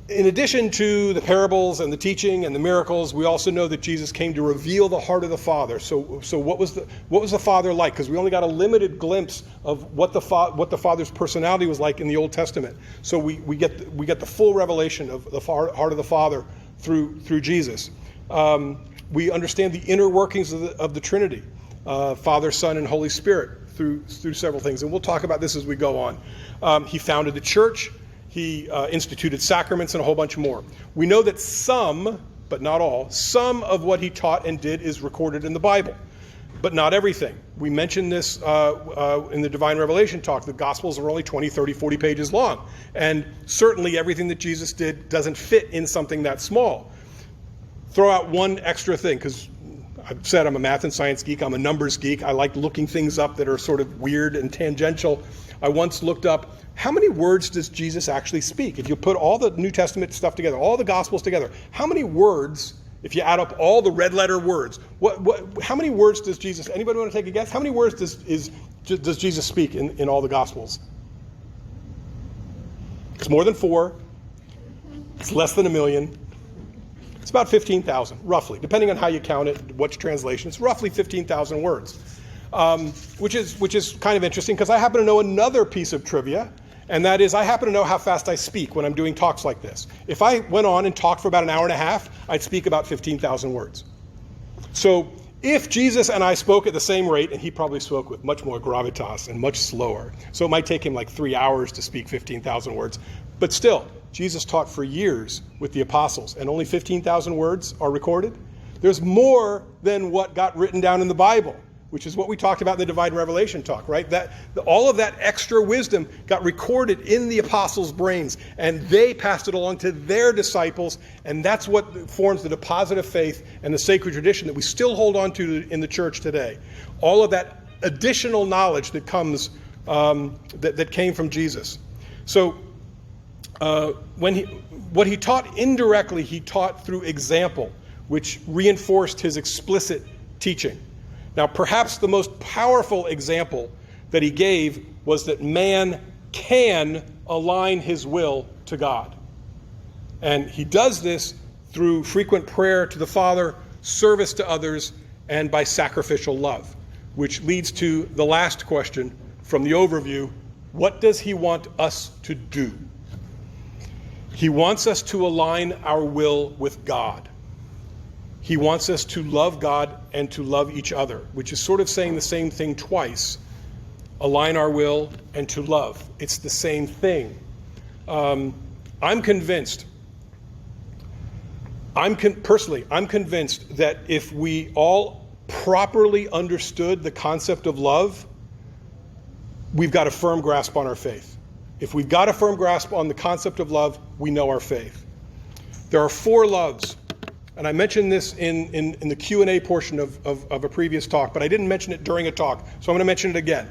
in addition to the parables and the teaching and the miracles, we also know that Jesus came to reveal the heart of the Father. So what was the Father like? Because we only got a limited glimpse of what the Father's personality was like in the Old Testament. So we get the full revelation of the heart of the Father through Jesus. We understand the inner workings of the Trinity, Father, Son, and Holy Spirit through several things, and we'll talk about this as we go on. He founded the church. He instituted sacraments and a whole bunch more. We know that some, but not all, some of what he taught and did is recorded in the Bible, but not everything. We mentioned this in the Divine Revelation talk. The Gospels are only 20, 30, 40 pages long. And certainly everything that Jesus did doesn't fit in something that small. Throw out one extra thing, because I've said I'm a math and science geek. I'm a numbers geek. I like looking things up that are sort of weird and tangential. I once looked up, how many words does Jesus actually speak? If you put all the New Testament stuff together, all the Gospels together, how many words, if you add up all the red letter words, how many words does Jesus, anybody want to take a guess? How many words does Jesus speak in all the Gospels? It's more than 4. It's less than 1 million. It's about 15,000, roughly, depending on how you count it, which translation. It's roughly 15,000 words, which is kind of interesting because I happen to know another piece of trivia, and that is I happen to know how fast I speak when I'm doing talks like this. If I went on and talked for about an hour and a half, I'd speak about 15,000 words. So if Jesus and I spoke at the same rate, and he probably spoke with much more gravitas and much slower, so it might take him like 3 hours to speak 15,000 words, but still, Jesus taught for years with the apostles, and only 15,000 words are recorded. There's more than what got written down in the Bible, which is what we talked about in the Divine Revelation talk, right? All of that extra wisdom got recorded in the apostles' brains, and they passed it along to their disciples, and that's what forms the deposit of faith and the sacred tradition that we still hold on to in the church today. All of that additional knowledge that comes, that came from Jesus. So what he taught indirectly, he taught through example, which reinforced his explicit teaching. Now, perhaps the most powerful example that he gave was that man can align his will to God. And he does this through frequent prayer to the Father, service to others, and by sacrificial love, which leads to the last question from the overview: what does he want us to do? He wants us to align our will with God. He wants us to love God and to love each other, which is sort of saying the same thing twice. Align our will and to love. It's the same thing. I'm convinced that if we all properly understood the concept of love, we've got a firm grasp on our faith. If we've got a firm grasp on the concept of love, we know our faith. There are 4 loves. And I mentioned this in the Q&A portion of a previous talk, but I didn't mention it during a talk, so I'm going to mention it again.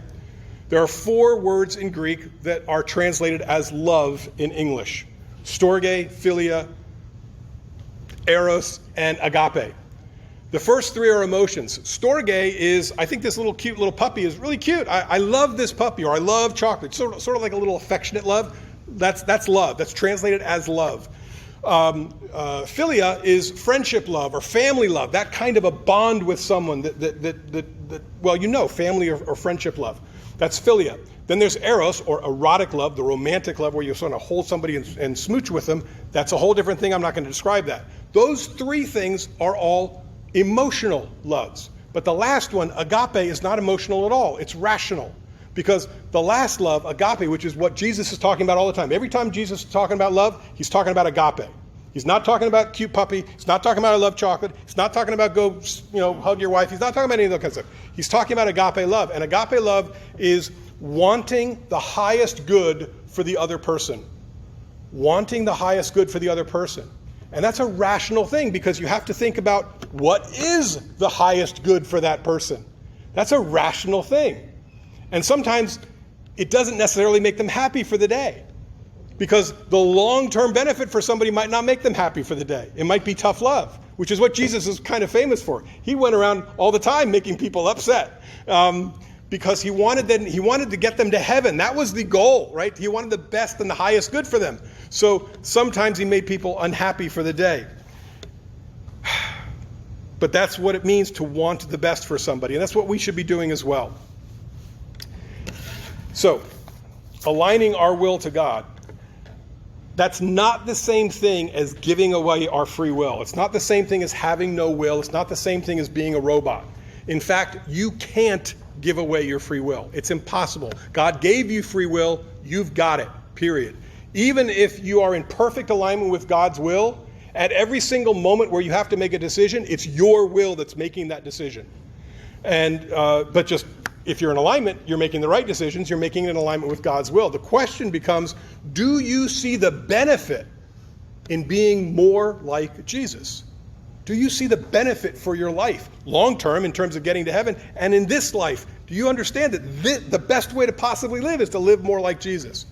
There are 4 words in Greek that are translated as love in English: storge, philia, eros, and agape. The first 3 are emotions. Storge is, I think this cute little puppy is really cute. I love this puppy, or I love chocolate. Sort of like a little affectionate love. That's love. That's translated as love. Philia is friendship love or family love. That kind of a bond with someone that family or friendship love. That's philia. Then there's eros, or erotic love, the romantic love where you sort of hold somebody and smooch with them. That's a whole different thing. I'm not going to describe that. Those 3 things are all emotional loves. But the last one, agape, is not emotional at all. It's rational. Because the last love, agape, which is what Jesus is talking about all the time. Every time Jesus is talking about love, he's talking about agape. He's not talking about cute puppy. He's not talking about I love chocolate. He's not talking about go, hug your wife. He's not talking about any of that kind of stuff. He's talking about agape love. And agape love is wanting the highest good for the other person. Wanting the highest good for the other person. And that's a rational thing, because you have to think about what is the highest good for that person. That's a rational thing. And sometimes it doesn't necessarily make them happy for the day, because the long-term benefit for somebody might not make them happy for the day. It might be tough love, which is what Jesus is kind of famous for. He went around all the time making people upset because he wanted to get them to heaven. That was the goal, right? He wanted the best and the highest good for them. So sometimes he made people unhappy for the day. But that's what it means to want the best for somebody, and that's what we should be doing as well. So, aligning our will to God, that's not the same thing as giving away our free will. It's not the same thing as having no will. It's not the same thing as being a robot. In fact, you can't give away your free will. It's impossible. God gave you free will. You've got it, period. Even if you are in perfect alignment with God's will, at every single moment where you have to make a decision, it's your will that's making that decision. And but just if you're in alignment, you're making the right decisions, you're making it in alignment with God's will. The question becomes, do you see the benefit in being more like Jesus? Do you see the benefit for your life, long term, in terms of getting to heaven, and in this life? Do you understand that the best way to possibly live is to live more like Jesus?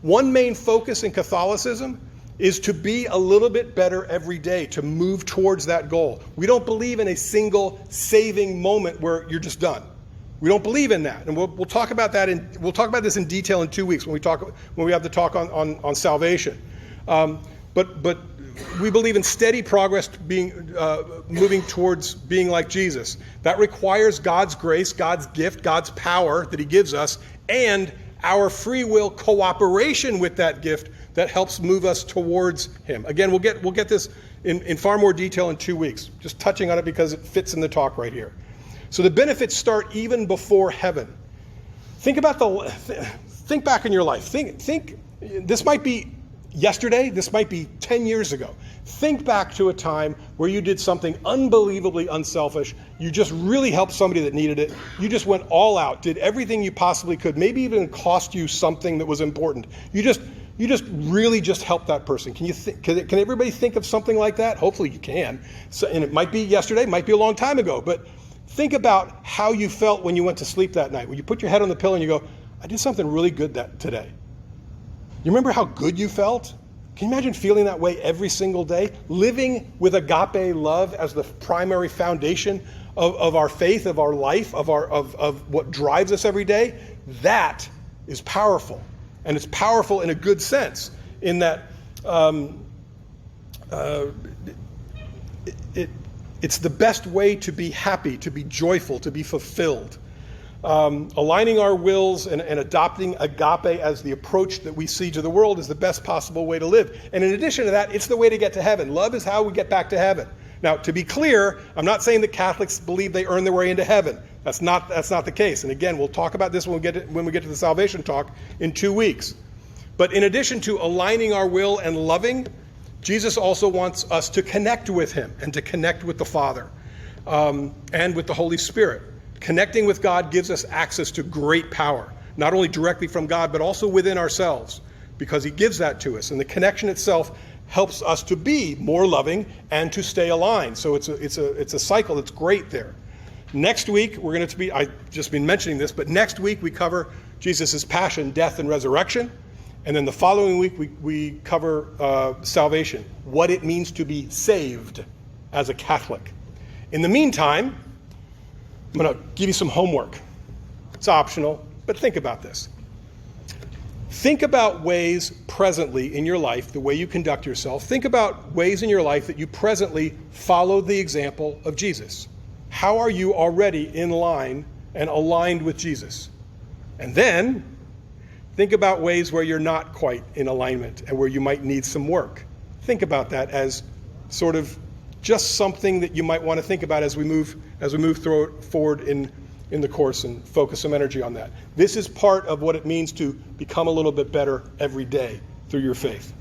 One main focus in Catholicism is to be a little bit better every day, to move towards that goal. We don't believe in a single saving moment where you're just done. We don't believe in that, and we'll talk about that. We'll talk about this in detail in 2 weeks when we have the talk on salvation. But we believe in steady progress, moving towards being like Jesus. That requires God's grace, God's gift, God's power that He gives us, and our free will cooperation with that gift that helps move us towards Him. Again, we'll get this in far more detail in 2 weeks. Just touching on it because it fits in the talk right here. So the benefits start even before heaven. Think back in your life. Think. This might be yesterday. This might be 10 years ago. Think back to a time where you did something unbelievably unselfish. You just really helped somebody that needed it. You just went all out, did everything you possibly could, maybe even cost you something that was important. You just really just helped that person. Can everybody think of something like that? Hopefully you can. So, and it might be yesterday, it might be a long time ago, but think about how you felt when you went to sleep that night. When you put your head on the pillow and you go, I did something really good today. You remember how good you felt? Can you imagine feeling that way every single day? Living with agape love as the primary foundation of our faith, of our life, of what drives us every day? That is powerful. And it's powerful in a good sense, in that it's the best way to be happy, to be joyful, to be fulfilled. Aligning our wills and adopting agape as the approach that we see to the world is the best possible way to live. And in addition to that, it's the way to get to heaven. Love is how we get back to heaven. Now, to be clear, I'm not saying that Catholics believe they earn their way into heaven. That's not the case. And again, we'll talk about this when we get to the salvation talk in 2 weeks. But in addition to aligning our will and loving, Jesus also wants us to connect with Him and to connect with the Father and with the Holy Spirit. Connecting with God gives us access to great power, not only directly from God, but also within ourselves, because He gives that to us. And the connection itself helps us to be more loving and to stay aligned. So it's a cycle that's great there. Next week, we're going to be, I've just been mentioning this, but next week we cover Jesus' passion, death, and resurrection. And then the following week, we cover salvation, what it means to be saved as a Catholic. In the meantime, I'm going to give you some homework. It's optional, but think about this. Think about ways presently in your life, the way you conduct yourself. Think about ways in your life that you presently follow the example of Jesus. How are you already in line and aligned with Jesus? And then think about ways where you're not quite in alignment and where you might need some work. Think about that as sort of just something that you might want to think about as we move forward in the course and focus some energy on that. This is part of what it means to become a little bit better every day through your faith.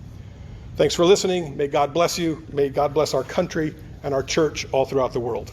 Thanks for listening. May God bless you. May God bless our country and our church all throughout the world.